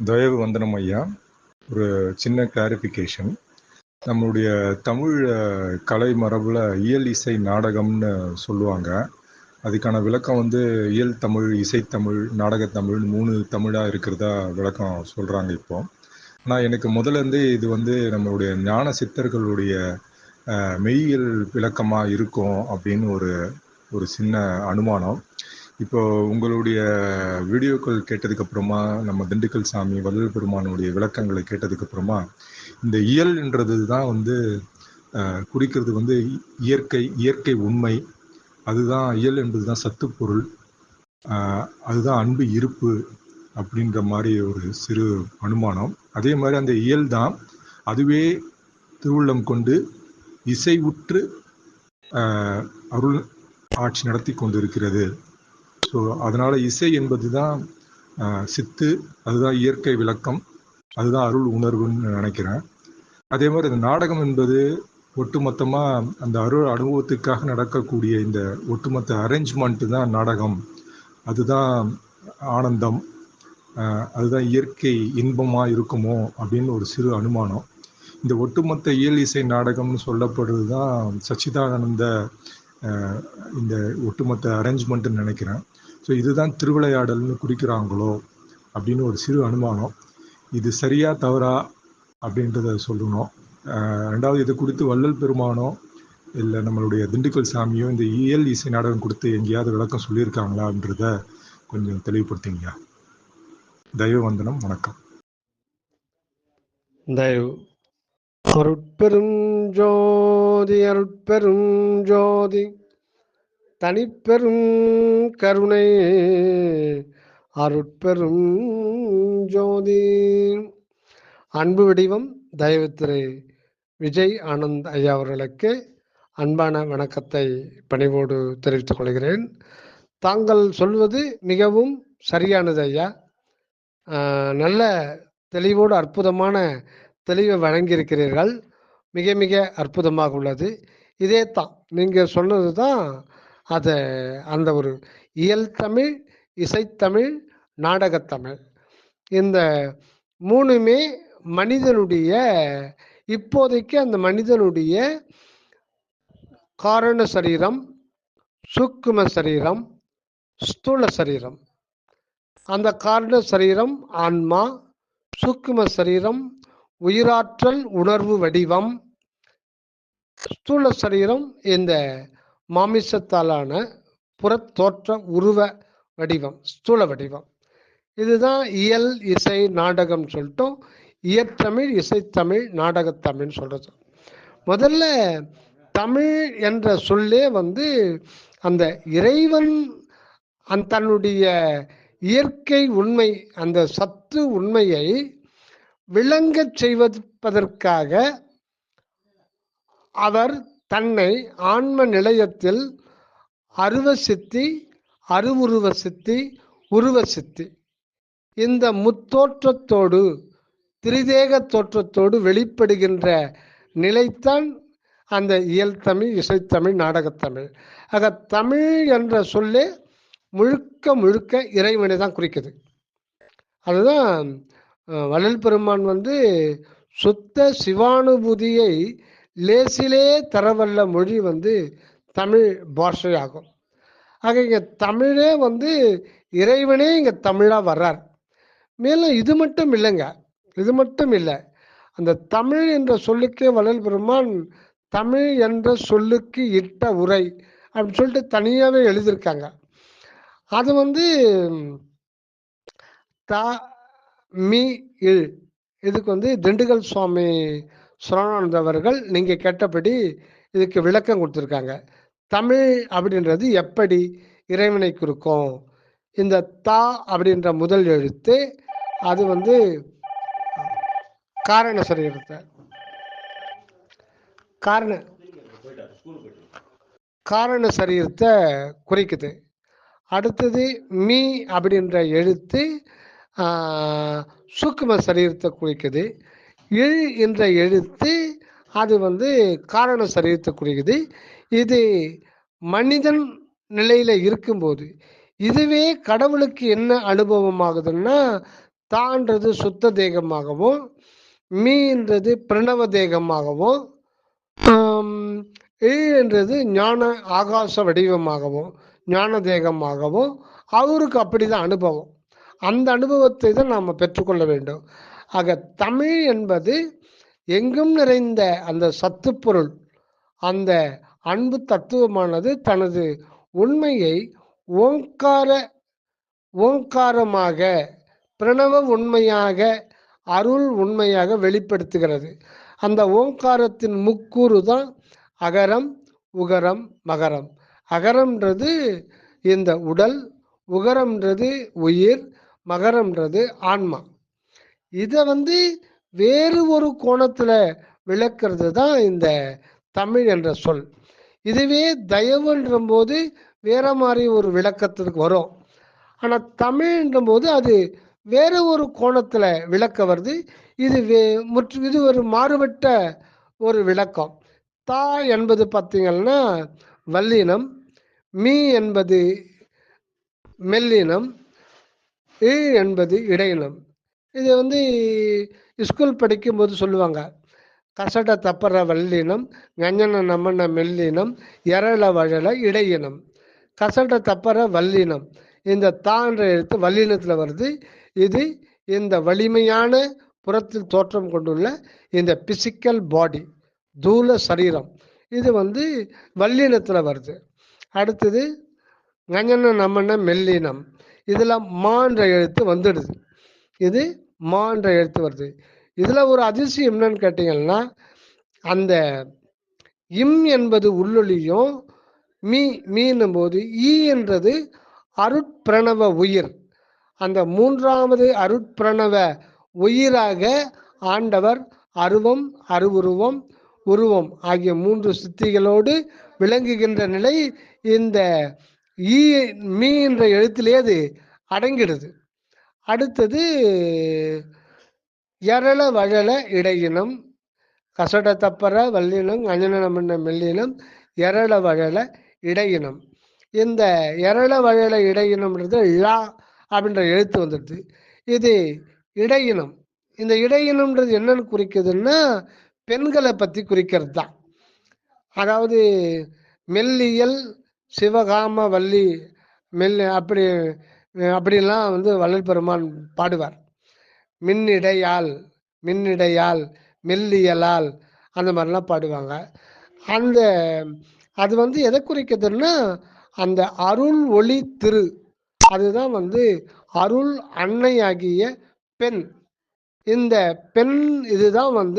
தயவு வந்தனம் ஐயா. ஒரு சின்ன கிளாரிஃபிகேஷன். நம்மளுடைய தமிழ் கலை மரபில் இயல் இசை நாடகம்னு சொல்லுவாங்க. அதுக்கான விளக்கம் இயல் தமிழ், இசைத்தமிழ், நாடகத்தமிழ் 3 தமிழாக இருக்கிறதா விளக்கம் சொல்கிறாங்க இப்போ. ஆனால் எனக்கு முதல்ல இது நம்மளுடைய ஞான சித்தர்களுடைய மெய்யியல் விளக்கமாக இருக்கும் அப்படின்னு ஒரு சின்ன அனுமானம். இப்போ உங்களுடைய வீடியோக்கள் கேட்டதுக்கப்புறமா, நம்ம திண்டுக்கல் சாமி வள்ளல் பெருமானுடைய விளக்கங்களை கேட்டதுக்கப்புறமா, இந்த இயல்ன்றது தான் குறிக்கிறது இயற்கை உண்மை. அதுதான் இயல் என்பது தான் சத்துப்பொருள், அதுதான் அன்பு இருப்பு அப்படின்ற மாதிரி ஒரு சிறு அனுமானம். அதே மாதிரி அந்த இயல் தான் அதுவே திருவுள்ளம் கொண்டு இசை உற்று அருள் ஆட்சி நடத்தி கொண்டிருக்கிறது. ஸோ அதனால் இசை என்பது தான் சித்து, அதுதான் இயற்கை விளக்கம், அதுதான் அருள் உணர்வுன்னு நினைக்கிறேன். அதே மாதிரி இந்த நாடகம் என்பது ஒட்டுமொத்தமாக அந்த அருள் அனுபவத்துக்காக நடக்கக்கூடிய இந்த ஒட்டுமொத்த அரேஞ்ச்மெண்ட்டு தான் நாடகம். அதுதான் ஆனந்தம், அதுதான் இயற்கை இன்பமாக இருக்குமோ அப்படின்னு ஒரு சிறு அனுமானம். இந்த ஒட்டுமொத்த இயல் இசை நாடகம்னு சொல்லப்படுறது தான் சச்சிதானந்த இந்த ஒட்டுமொத்த அரேஞ்ச்மெண்ட்டுன்னு நினைக்கிறேன். ஸோ இதுதான் திருவிளையாடல்னு குறிக்கிறாங்களோ அப்படின்னு ஒரு சிறு அனுமானம். இது சரியா தவறா அப்படின்றத சொல்லணும். ரெண்டாவது, இது குறித்து வள்ளல் பெருமானோ இல்லை நம்மளுடைய திண்டுக்கல் சாமியோ இந்த இயல் இசை நாடகம் கொடுத்து எங்கேயாவது விளக்கம் சொல்லியிருக்காங்களான்றத கொஞ்சம் தெளிவுபடுத்திங்க. தயவு வந்தனம். வணக்கம். தயவு. அருட்பெரும் ஜோதி அருட்பெரும் ஜோதி தனிப்பெரும் கருணை அருட்பெரும் ஜோதி. அன்பு வடிவம் தயவு திரு விஜய் ஆனந்த் ஐயா அவர்களுக்கு அன்பான வணக்கத்தை பணிவோடு தெரிவித்துக் கொள்கிறேன். தாங்கள் சொல்வது மிகவும் சரியானது ஐயா. நல்ல தெளிவோடு அற்புதமான தெளிவை வழங்கியிருக்கிறீர்கள். மிக மிக அற்புதமாக உள்ளது. இதே தான் நீங்கள் சொன்னது தான். அது அந்த ஒரு இயல் தமிழ், இசைத்தமிழ், நாடகத்தமிழ், இந்த மூணுமே மனிதனுடைய இப்போதைக்கு அந்த மனிதனுடைய காரண சரீரம், சூக்கும சரீரம், ஸ்தூல சரீரம். அந்த காரண சரீரம் ஆன்மா, சூக்கும சரீரம் உயிராற்றல் உணர்வு வடிவம், ஸ்தூல சரீரம் இந்த மாமிசத்தாலான புறத்தோற்ற உருவ வடிவம், ஸ்தூல வடிவம். இதுதான் இயல் இசை நாடகம் சொல்லிட்டோம். இயற்றமிழ், இசைத்தமிழ், நாடகத்தமிழ் சொல்றது. முதல்ல தமிழ் என்ற சொல்லே அந்த இறைவன் தன்னுடைய இயற்கை உண்மை, அந்த சத்து உண்மையை விளங்கச் செய்வதற்காக அவர் தன்னை ஆன்ம நிலையத்தில் அருவ சித்தி, அருவுருவ சித்தி, உருவ சித்தி, இந்த முத்தோற்றத்தோடு திரிதேக தோற்றத்தோடு வெளிப்படுகின்ற நிலைத்தான் அந்த இயல் தமிழ், இசைத்தமிழ், நாடகத்தமிழ். ஆக தமிழ் என்ற சொல்லே முழுக்க முழுக்க இறைவனை தான் குறிக்குது. அதுதான் வள்ளல் பெருமான் சுத்த சிவானுபூதியை லேசிலே தரவல்ல மொழி தமிழ் பாஷையாகும். ஆக இங்க தமிழே இறைவனே இங்க தமிழா வர்றார். மேலும் இது மட்டும் இல்லைங்க, இது மட்டும் இல்லை. அந்த தமிழ் என்ற சொல்லுக்கே வள்ளல் பெருமான் தமிழ் என்ற சொல்லுக்கு இட்ட உரை அப்படின்னு சொல்லிட்டு தனியாகவே எழுதியிருக்காங்க. அது த மீ இல், இதுக்கு திண்டுக்கல் சுவாமி சரவணானந்த அவர்கள் நீங்க கேட்டபடி இதுக்கு விளக்கம் கொடுத்துருக்காங்க. தமிழ் அப்படின்றது எப்படி இறைவனை குறிக்கும்? இந்த தா அப்படின்ற முதல் எழுத்து அது காரண சரீரத்தை காரண சரீரத்தை குறிக்குது. அடுத்தது மீ அப்படின்ற எழுத்து சூக்கும சரீரத்தை குறிக்குது. இல் என்ற எழுத்து அது காரண சரீரத்தை குறிக்குது. இது மனிதன் நிலையில இருக்கும்போது, இதுவே கடவுளுக்கு என்ன அனுபவம் ஆகுதுன்னா தான்றது சுத்த தேகமாகவும், மீன்றது பிரணவ தேகமாகவும், ஆம், என்றது ஞான ஆகாச வடிவமாகவும் ஞான தேகமாகவும் அவருக்கு அப்படிதான் அனுபவம். அந்த அனுபவத்தை தான் நாம் பெற்றுக்கொள்ள வேண்டும். ஆக தமிழ் என்பது எங்கும் நிறைந்த அந்த சத்துப்பொருள், அந்த அன்பு தத்துவமானது தனது உண்மையை ஓங்கார ஓங்காரமாக, பிரணவ உண்மையாக, அருள் உண்மையாக வெளிப்படுத்துகிறது. அந்த ஓங்காரத்தின் முக்கூறு தான் அகரம், உகரம், மகரம். அகரம்ன்றது இந்த உடல், உகரம்ன்றது உயிர், மகரம்ன்றது ஆன்மா. இதை வேறு ஒரு கோணத்தில் விளக்கிறது தான் இந்த தமிழ் என்ற சொல். இதுவே தயவுன்ற போது வேற மாதிரி ஒரு விளக்கத்திற்கு வரும். ஆனால் தமிழ்ன்ற போது அது வேற ஒரு கோணத்தில் விளக்க வருது. இது இது ஒரு மாறுபட்ட ஒரு விளக்கம். தா என்பது பார்த்தீங்கன்னா வல்லினம், மீ என்பது மெல்லினம், இ என்பது இடையினம். இது ஸ்கூல் படிக்கும்போது சொல்லுவாங்க, கசட தப்பற வல்லினம், கஞ்சன நமன மெல்லினம், எரள வழல இடையினம். கசட தப்பற வல்லினம், இந்த தான்ற எழுத்து வல்லினத்தில் வருது. இது இந்த வலிமையான புறத்தில் தோற்றம் கொண்டுள்ள இந்த பிசிக்கல் பாடி, தூல சரீரம், இது வல்லினத்தில் வருது. அடுத்தது கஞ்சன நமன மெல்லினம், இதில் மான்ற எழுத்து வந்துடுது. இது மான்ற எழுத்து வருது. இதில் ஒரு அதிசயம் என்னன்னு கேட்டீங்கன்னா, அந்த இம் என்பது உள்ளொலியும், மீனும் போது ஈ என்றது அருட்பிரணவ உயிர். அந்த மூன்றாவது அருட்பிரணவ உயிராக ஆண்டவர் அருவம், அருவுருவம், உருவம் ஆகிய மூன்று சித்திகளோடு விளங்குகின்ற நிலை இந்த ஈ மீ என்ற எழுத்திலே அது அடங்கிடுது. அடுத்தது எரள வழல இடையினம், கசட தப்பற வல்லினம், அஞ்சன மெல்லினம், எரள வழல இடையினம். இந்த எரள வழல இடையினம்ன்றது ழா அப்படின்ற எழுத்து வந்துடுது. இது இடையினம். இந்த இடையினம்ன்றது என்னன்னு குறிக்குதுன்னா பெண்களை பற்றி குறிக்கிறது தான். அதாவது மெல்லியல் சிவகாம வள்ளி அப்படிலாம் வள்ளல் பெருமான் பாடுவார். மின்னிடையால், மெல்லியலால், அந்த மாதிரிலாம் பாடுவாங்க. அந்த அது எதை குறிக்குதுன்னா அந்த அருள் ஒளி திரு, அதுதான் அருள் அன்னையாகிய பெண். இந்த பெண் இதுதான்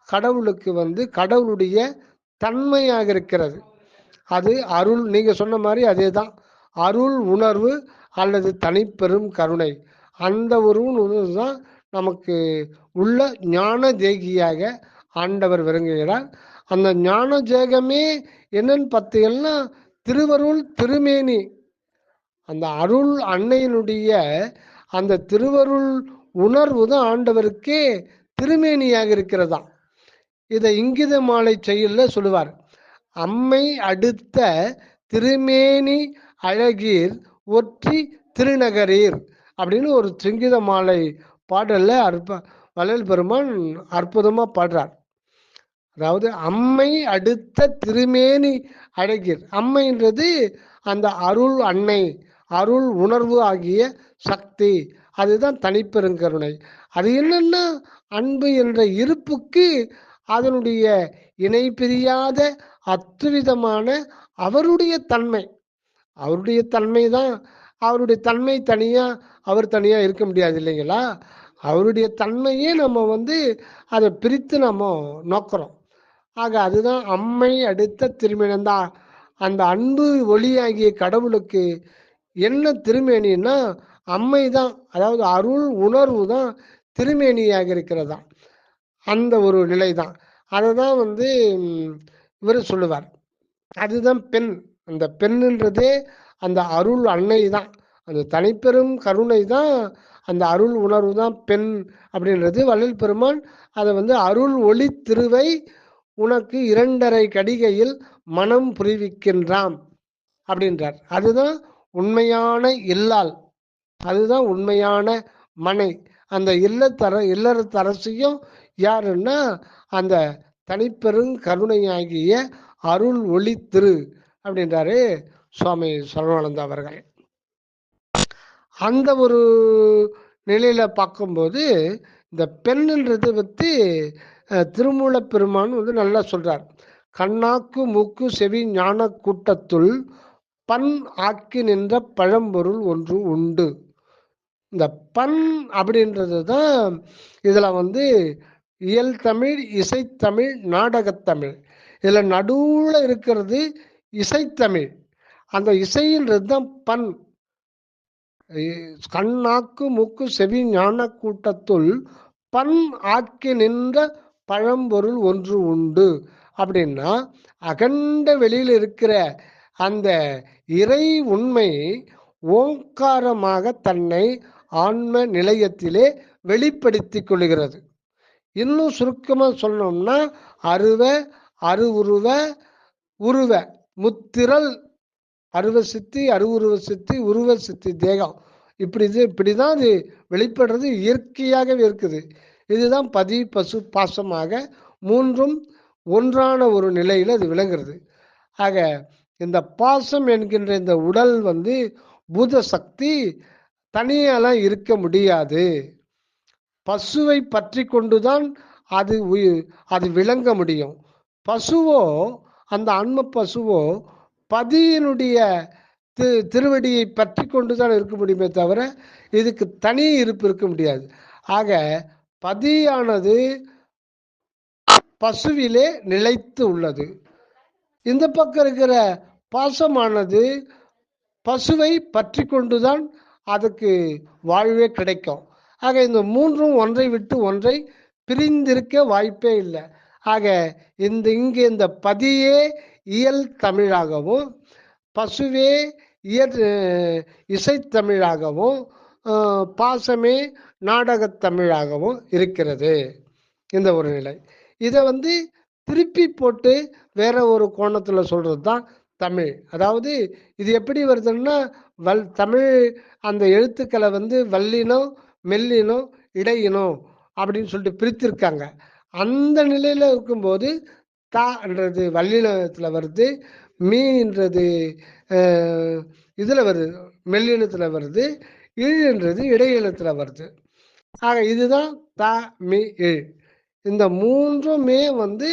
கடவுளுக்கு கடவுளுடைய தன்மையாக இருக்கிறது. அது அருள், நீங்க சொன்ன மாதிரி அதே தான், அருள் உணர்வு அல்லது தனிப்பெரும் கருணை. அந்த ஒரு உணர்வு தான் நமக்கு உள்ள ஞான தேகியாக ஆண்டவர் விளங்குகிறார். அந்த ஞான தேகமே என்னன்னு பார்த்தீங்கன்னா திருவருள் திருமேனி. அந்த அருள் அன்னையினுடைய அந்த திருவருள் உணர்வு தான் ஆண்டவருக்கே திருமேனியாக இருக்கிறதா. இதை இங்கித மாலை செயல்ல சொல்லுவார். அம்மை அடுத்த திருமேனி அழகீர் ஒற்றி திருநகரீர் அப்படின்னு ஒரு சிங்கித மாலை பாடல்ல வள்ளல் பெருமான் அற்புதமா பாடுறார். அதாவது அம்மை அடுத்த திருமேனி அழகீர், அம்மைன்றது அந்த அருள் அன்னை, அருள் உணர்வு ஆகிய சக்தி, அதுதான் தனிப்பெருங்கருணை. அது என்னன்னா அன்பு என்ற இருப்புக்கு அதனுடைய இணை பிரியாத அத்துவிதமான அவருடைய தன்மை. அவருடைய தன்மை தான், அவருடைய தன்மை தனியா அவர் தனியா இருக்க முடியாது இல்லைங்களா. அவருடைய தன்மையே நம்ம அதை பிரித்து நம்ம நோக்கிறோம். ஆக அதுதான் அம்மை அடுத்த திருமேனிதான். அந்த அன்பு ஒளியாகிய கடவுளுக்கு என்ன திருமேனின்னா அம்மை தான், அதாவது அருள் உணர்வு தான் திருமேனியாக இருக்கிறதா. அந்த ஒரு நிலை தான். அதை தான் இவர் சொல்லுவார். அதுதான் பெண். அந்த பெண்ணுன்றதே அந்த அருள் அன்னை தான், அந்த தனிப்பெரும் கருணை தான், அந்த அருள் உணர்வு தான் பெண் அப்படின்றது. வள்ளல் பெருமான் அதை அருள் ஒளி திருவை உனக்கு 2.5 கடிகையில் மனம் புரிவிக்கின்றாம் அப்படின்றார். அதுதான் உண்மையான இல்லால், அதுதான் உண்மையான மனை, அந்த இல்லறத்தரசியும் யாருன்னா அந்த தனிப்பெரும் கருணையாகிய அருள் ஒளி திரு அப்படின்றாரு சுவாமி சரவணானந்தா அவர்கள். அந்த ஒரு நிலையில பார்க்கும்போது இந்த பெண்ணுன்றது பற்றி திருமூலப் பெருமான் வந்து நல்லா சொல்றார். கண்ணாக்கு மூக்கு செவி ஞான கூட்டத்துள் பண் ஆக்கி நின்ற பழம்பொருள் ஒன்று உண்டு. இந்த பண் அப்படின்றது தான் இதில் வந்து இயல் தமிழ், இசைத்தமிழ், நாடகத்தமிழ். இதில் நடுவில் இருக்கிறது இசைத்தமிழ். அந்த இசைன்றது தான் பண். கண்ணாக்கு மூக்கு செவி ஞான கூட்டத்துள் பண் ஆக்கி நின்ற பழம்பொருள் ஒன்று உண்டு அப்படின்னா, அகண்ட வெளியில் இருக்கிற அந்த இறை உண்மை ஓங்காரமாக தன்னை ஆன்ம நிலையத்திலே வெளிப்படுத்தி கொள்கிறது. இன்னும் சுருக்கமாக சொல்லணும்னா அருவ அருவுருவ உருவ முத்திரல் அருவ சித்தி அருவுருவ சித்தி உருவ சித்தி தேகம் இப்படிதான் இது வெளிப்படுறது இயற்கையாகவே இருக்குது. இதுதான் பதி பசு பாசமாக மூன்றும் ஒன்றான ஒரு நிலையில் அது விளங்குறது. ஆக இந்த பாசம் என்கின்ற இந்த உடல் வந்து பூத சக்தி தனியாலாம் இருக்க முடியாது. பசுவை பற்றி கொண்டுதான் அது விளங்க முடியும். பசுவோ அந்த ஆன்ம பசுவோ பதியினுடைய திருவடியை பற்றி கொண்டுதான் இருக்க முடியுமே தவிர இதுக்கு தனி இருப்பு இருக்க முடியாது. ஆக பதியானது பசுவிலே நிலைத்து உள்ளது. இந்த பக்கம் இருக்கிற பாசமானது பசுவை பற்றி கொண்டுதான் அதுக்கு வாழ்வே கிடைக்கும். ஆக இந்த மூன்றும் ஒன்றை விட்டு ஒன்றை பிரிந்திருக்க வாய்ப்பே இல்லை. ஆக இங்கே இந்த பதியே இயல் தமிழாகவும் பசுவே இசைத்தமிழாகவும் பாசமே நாடகத்தமிழாகவும் இருக்கிறது இந்த ஒரு நிலை. இதை வந்து திருப்பி போட்டு வேற ஒரு கோணத்தில் சொல்றது தான் தமிழ். அதாவது இது எப்படி வருதுன்னா தமிழ் அந்த எழுத்துக்களை வந்து வல்லினம் மெல்லினம் இடையினம் அப்படின்னு சொல்லிட்டு பிரித்திருக்காங்க. அந்த நிலையில இருக்கும்போது தான்றது வல்லினத்தில் வருது, மீன்றது இதில் வருது மெல்லினத்தில் வருது, இழுன்றது இடையினத்தில் வருது. ஆக இதுதான் த மீ இழ். இந்த மூன்றுமே வந்து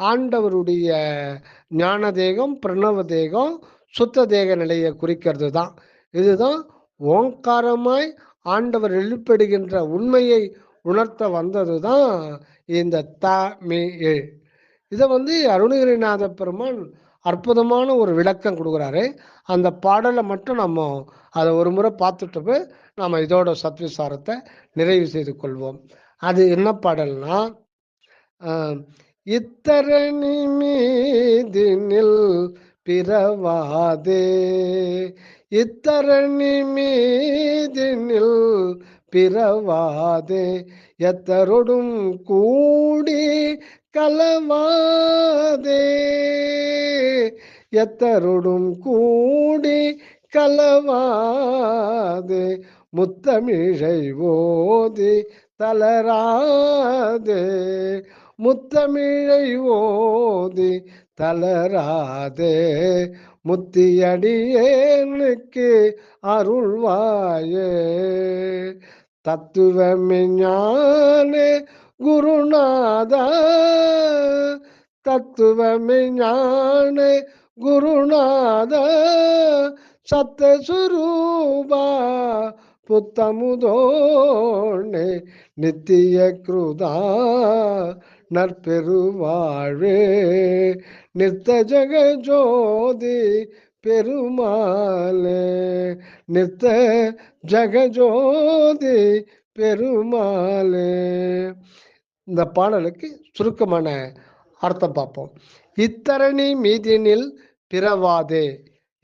ஆண்டவருடைய ஞான தேகம், பிரணவ தேகம், சுத்த தேக நிலையை குறிக்கிறது தான். இதுதான் ஓங்காரமாய் ஆண்டவர் வெளிப்படுகின்ற உண்மையை உணர்த்த வந்தது தான் இந்த த மீ இழ். இதை வந்து அருணகிரிநாத பெருமான் அற்புதமான ஒரு விளக்கம் கொடுக்குறாரு. அந்த பாடலை மட்டும் நம்ம அதை ஒரு முறை பார்த்துட்டு நம்ம இதோட சத்விசாரத்தை நிறைவு செய்து கொள்வோம். அது என்ன பாடல்னா, இத்தரணி மீதினில் பிறவாதே, இத்தரணி மீதினில் பிறவாதே, எத்தரோடும் கூடி கலவாதே, எத்தரோடும் கூடி கலவாதே, முத்தமிழை ஓதி தளராதே, முத்தமிழை ஓதி தளராதே, முத்தியடியேனுக்கு அருள்வாயே, தத்துவமே ஞான குருநாதா, தத்துவமே ஞான குருநாதா, சத்தசுரூபா புத்தமுதோனே, நித்திய கிருதா நற்பெருவாழ்வே, நித்த ஜெகஜோதி பெருமாளே, நித்த ஜெகஜோதி பெருமாளே. இந்த பாடலுக்கு சுருக்கமான அர்த்தம் பார்ப்போம். இத்தரணி மீதினில் பிறவாதே,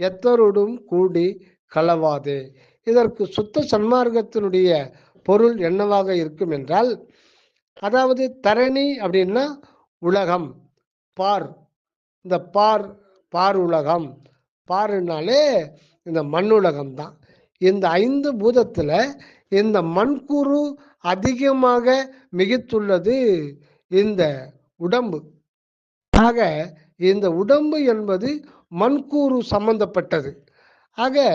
எத்தரோடும் கூடி கலவாதே. இதற்கு சுத்த சன்மார்க்கத்தினுடைய பொருள் என்னவாக இருக்கும் என்றால், அதாவது தரணி அப்படின்னா உலகம், பார், இந்த பார் உலகம், பாருனாலே இந்த மண்ணுலகம் தான். இந்த 5 பூதத்தில் இந்த மண்குரு அதிகமாக மிகுத்துள்ளது இந்த உடம்பு. ஆக இந்த உடம்பு என்பது மண்கூறு சம்பந்தப்பட்டது. ஆக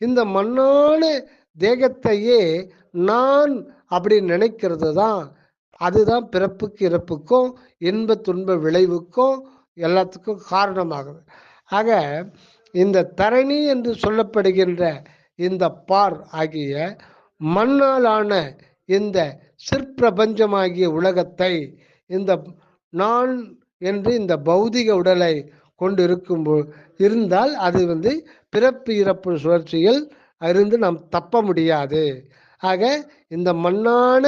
இந்த மண்ணான தேகத்தையே நான் அப்படி நினைக்கிறது தான், அதுதான் பிறப்புக்கு இறப்புக்கும் இன்ப துன்ப விளைவுக்கும் எல்லாத்துக்கும் காரணமாகுது. ஆக இந்த தரணி என்று சொல்லப்படுகின்ற இந்த பார் ஆகிய மண்ணாலான இந்த சிற்பிரபஞ்சமாகிய உலகத்தை இந்த நான் என்று இந்த பௌதிக உடலை கொண்டு இருந்தால் அது பிறப்பு இறப்பு சுழற்சியில் இருந்து நாம் தப்ப முடியாது. ஆக இந்த மண்ணான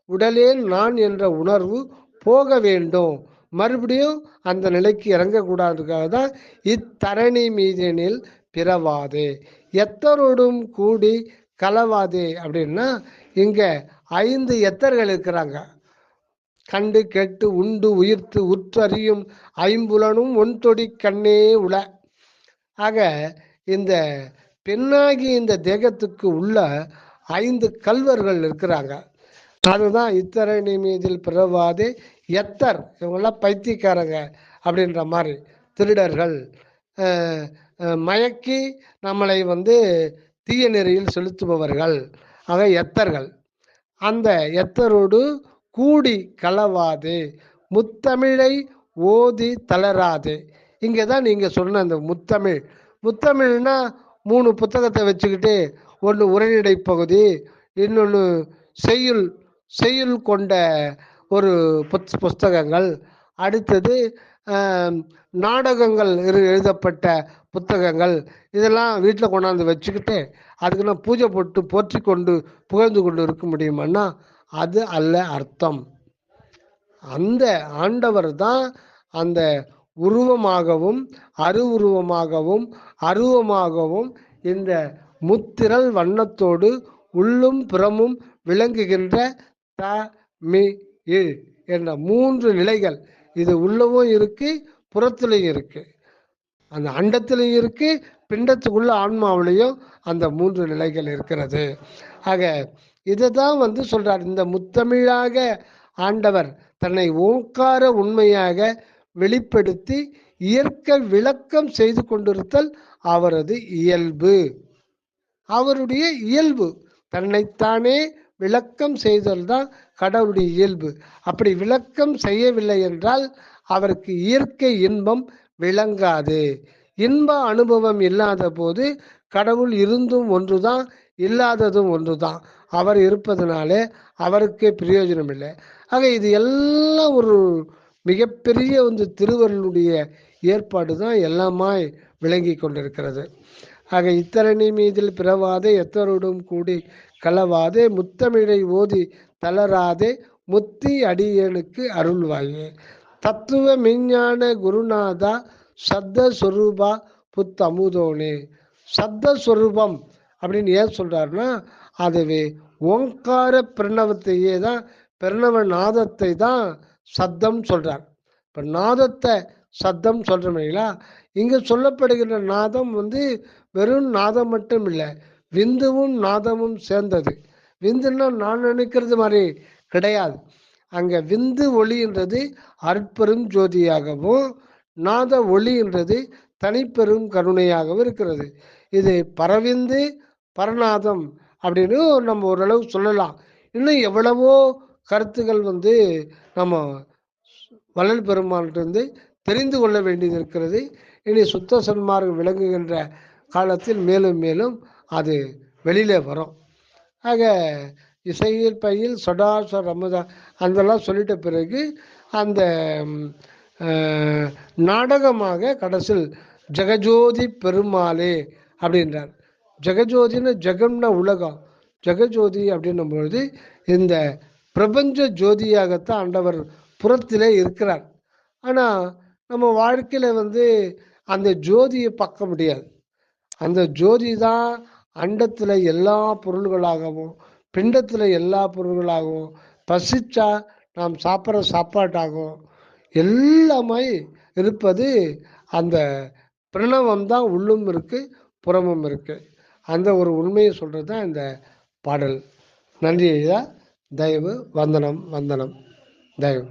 உடலே நான் என்ற உணர்வு போக வேண்டும், மறுபடியும் அந்த நிலைக்கு இறங்கக்கூடாதுக்காக தான் இத்தரணி மீதனில் பிறவாதே எத்தரோடும் கூடி கலவாதே அப்படின்னா, இங்க 5 எத்தர்கள் இருக்கிறாங்க. கண்டு கெட்டு உண்டு உயிர்த்து உற்றறியும் ஐம்புலனும் ஒன்றொடி கண்ணே உள. ஆக இந்த பெண்ணாகி இந்த தேகத்துக்கு உள்ள 5 கல்வர்கள் இருக்கிறாங்க. அதுதான் இத்தரணி மீதில் பிறவாதே எத்தர். இவங்கெல்லாம் பைத்தியக்காரங்க அப்படின்ற மாதிரி, திருடர்கள், மயக்கி நம்மளை தீய நெறியில் செலுத்துபவர்கள். ஆக எத்தர்கள். அந்த எத்தரோடு கூடி கலவாதே முத்தமிழை ஓதி தளராதே. இங்கே தான் நீங்கள் சொன்ன அந்த முத்தமிழ். முத்தமிழ்னா 3 புத்தகத்தை வச்சுக்கிட்டு, ஒன்று உரைநடை பகுதி, இன்னொன்று செய்யுள் கொண்ட ஒரு புஸ்தகங்கள், அடுத்தது நாடகங்கள் எழுதப்பட்ட புத்தகங்கள், இதெல்லாம் வீட்டில் கொண்டாந்து வச்சுக்கிட்டு அதுக்கு நான் பூஜை போட்டு போற்றி கொண்டு புகழ்ந்து கொண்டு இருக்க முடியுமான்னா அது அல்ல அர்த்தம். அந்த ஆண்டவர் தான் அந்த உருவமாகவும் அருவுருவமாகவும் அருவமாகவும் இந்த முத்திரல் வண்ணத்தோடு உள்ளும் புறமும் விளங்குகின்ற தமிழ் என்ற 3 நிலைகள். இது உள்ளவும் இருக்கு, புறத்திலையும் இருக்கு, அந்த அண்டத்திலையும் இருக்கு, பிண்டத்துக்குள்ள ஆன்மாவிலையும் அந்த 3 நிலைகள் இருக்கிறது. ஆக இதை தான் சொல்றார். இந்த முத்தமிழாக ஆண்டவர் தன்னை ஓங்கார உண்மையாக வெளிப்படுத்தி இயற்கை விளக்கம் செய்து கொண்டிருத்தல் அவரது இயல்பு. அவருடைய இயல்பு தன்னைத்தானே விளக்கம் செய்தல் தான் கடவுளுடைய இயல்பு. அப்படி விளக்கம் செய்யவில்லை என்றால் அவருக்கு இயற்கை இன்பம் விளங்காது. இன்ப அனுபவம் இல்லாத போது கடவுள் இருந்தும் ஒன்றுதான், இல்லாததும் ஒன்றுதான். அவர் இருப்பதனாலே அவருக்கே பிரயோஜனம் இல்லை. ஆக இது எல்லாம் ஒரு மிகப்பெரிய திருவருளுடைய ஏற்பாடு தான் எல்லாமாய் விளங்கி கொண்டிருக்கிறது. ஆக இத்தரணி மீதில் பிறவாதே எத்தரோடும் கூடி கலவாதே முத்தமிழை ஓதி தளராதே முத்தி அடியனுக்கு அருள்வாயே. தத்துவ மெஞ்ஞான குருநாதா சத்த சொரூபா புத்தமுதோனே. சத்த சொரூபம் அப்படின்னு ஏன் சொல்றாருன்னா, அதுவே ஓங்கார பிரணவத்தையே தான், பிரணவ நாதத்தை தான் சத்தம் சொல்றார். இப்போ நாதத்தை சத்தம் சொல்றீங்களா, இங்க சொல்லப்படுகின்ற நாதம் வெறும் நாதம் மட்டும் இல்லை, விந்துவும் நாதமும் சேர்ந்தது. விந்துன்னா நான் நினைக்கிறது மாதிரி கிடையாது. அங்க விந்து ஒளின்றது அற்பெரும் ஜோதியாகவும் நாத ஒளின்றது தனிப்பெரும் கருணையாகவும் இருக்கிறது. இது பரவிந்து பரநாதம் அப்படின்னு நம்ம ஓரளவு சொல்லலாம். இன்னும் எவ்வளவோ கருத்துக்கள் நம்ம வள்ளல் பெருமான்கிட்ட தெரிந்து கொள்ள வேண்டியது இருக்கிறது. இனி சுத்த சன்மார்க்கம் விளங்குகின்ற காலத்தில் மேலும் மேலும் அது வெளியில வரும். ஆக இசையில் பயில் சொடாச ரமதா அதெல்லாம் சொல்லிட்ட பிறகு அந்த நாடகமாக கடைசியில் ஜெகஜோதி பெருமாளே அப்படின்றார். ஜெகஜோதின்னு ஜெகம்னா உலகம், ஜெகஜோதி அப்படின்னும் பொழுது இந்த பிரபஞ்ச ஜோதியாகத்தான் ஆண்டவர் புறத்திலே இருக்கிறார். ஆனால் நம்ம வாழ்க்கையில் அந்த ஜோதியை பார்க்க முடியாது. அந்த ஜோதி தான் அண்டத்தில் எல்லா பொருள்களாகவும் பிண்டத்தில் எல்லா பொருள்களாகவும் பசிச்சா நாம் சாப்பிட்ற சாப்பாட்டாகவும் எல்லாமே இருப்பது அந்த பிரணவம் தான். உள்ளும் இருக்கு, புறமும் இருக்கு. அந்த ஒரு உண்மையை சொல்றது தான் இந்த பாடல். நன்றி ஐயா. தயவு. வந்தனம், வந்தனம். தயவு.